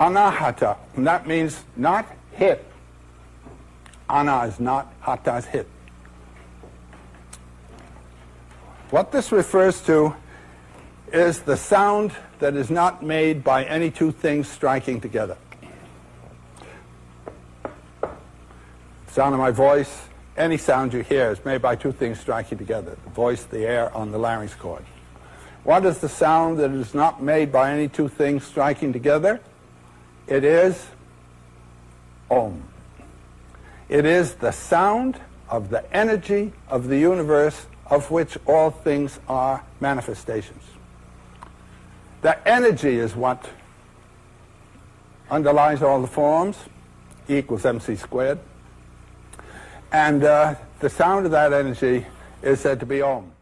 Anahata, and that means not hit. Ana is not, hata is hit. What this refers to is the sound that is not made by any two things striking together. Sound of my voice, any sound you hear is made by two things striking together, the voice, the air on the larynx cord. What is the sound that is not made by any two things striking together? It is Om. It is the sound of the energy of the universe of which all things are manifestations. The energy is what underlies all the forms, E equals mc squared. And the sound of that energy is said to be Om.